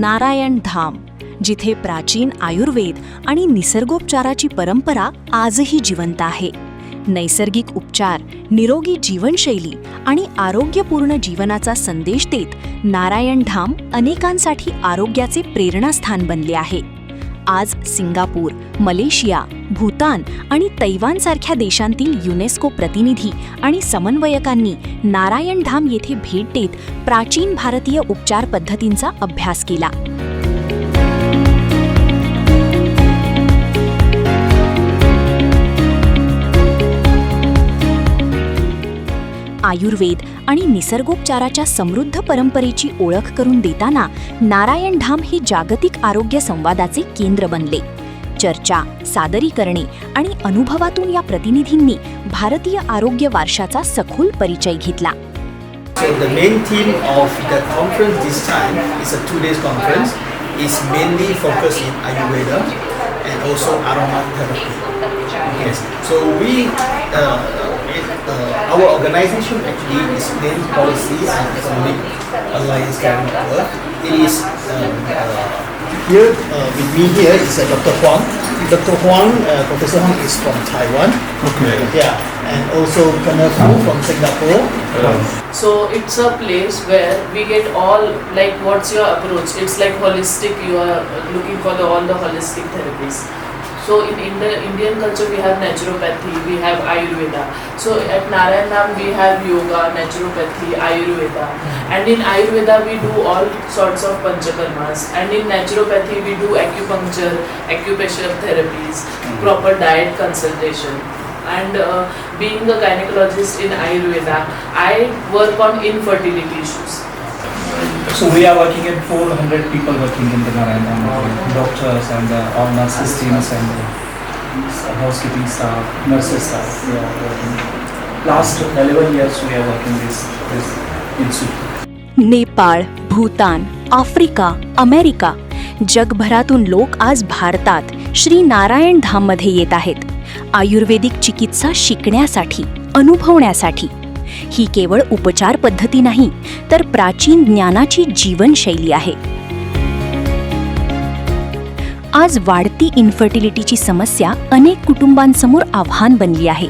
नारायण धाम, जिथे प्राचीन आयुर्वेद आणि निसर्गोपचाराची परंपरा आजही जिवंत आहे. नैसर्गिक उपचार, निरोगी जीवनशैली आणि आरोग्यपूर्ण जीवनाचा संदेश देत नारायण धाम अनेकांसाठी आरोग्याचे प्रेरणास्थान बनले आहे. आज सिंगापूर, मलेशिया, भूतान आणि तैवानसारख्या देशांतील युनेस्को प्रतिनिधी आणि समन्वयकांनी नारायण धाम येथे भेट देत प्राचीन भारतीय उपचार पद्धतींचा अभ्यास केला. आयुर्वेद आणि निसर्गोपचाराच्या समृद्ध परंपरेची ओळख करून देताना नारायण धाम हे जागतिक आरोग्य संवादाचे केंद्र बनले. चर्चा, सादरीकरणे आणि अनुभवातून या प्रतिनिधींनी भारतीय आरोग्य वारशाचा सखोल परिचय घेतला. So the main theme of the conference this time is a 2 days conference. Is mainly focused in Ayurveda and also aromatherapy. Yes. So our organization actually is main policy and economic alliance network. It is here with me here is Dr. Huang. Dr. Huang, Professor Huang is from Taiwan. Okay. Yeah, and also Kenneth Fu from Singapore. So it's a place where we get all, like, what's your approach? It's like holistic. You are looking for all the holistic therapies. So in Indian culture we have naturopathy, we have Ayurveda. So at Narayan Dham we have yoga, naturopathy, Ayurveda. And in Ayurveda we do all sorts of panchakarmas. And in naturopathy we do acupuncture, acupressure therapies, proper diet consultation. And being a gynecologist in Ayurveda, I work on infertility issues. So we are working at 400 people working in the Narayan Dham, doctors and all nurses teams and housekeeping staff, nurses staff. We are working. Last 11 years we are working this institute. Nepal, Bhutan, Africa, America, जगभरातून लोक आज भारतात श्री नारायण धाममध्ये येत आहेत. आयुर्वेदिक चिकित्सा शिकण्यासाठी, अनुभवण्यासाठी. ही केवळ उपचार पद्धती नाही, तर प्राचीन ज्ञानाची जीवनशैली आहे. आज वाढती इन्फर्टिलिटीची समस्या अनेक कुटुंबांसमोर आव्हान बनली आहे.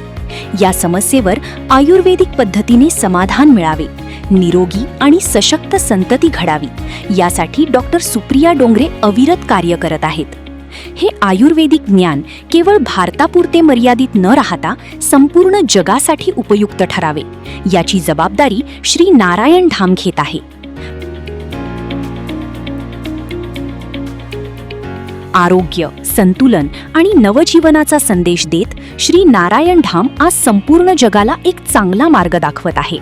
या समस्येवर आयुर्वेदिक पद्धतीने समाधान मिळावे, निरोगी आणि सशक्त संतती घडावी, यासाठी डॉक्टर सुप्रिया डोंगरे अविरत कार्य करत आहेत. हे आयुर्वेदिक ज्ञान केवळ भारतापुरते मर्यादित न राहता संपूर्ण जगासाठी उपयुक्त ठरावे, याची जबाबदारी श्री नारायण धाम घेत आहे. आरोग्य, संतुलन आणि नवजीवनाचा संदेश देत श्री नारायण धाम आज संपूर्ण जगाला एक चांगला मार्ग दाखवत आहे.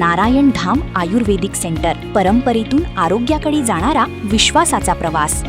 नारायण धाम आयुर्वेदिक सेंटर, परंपरेतून आरोग्याकडे जाणारा विश्वासाचा प्रवास.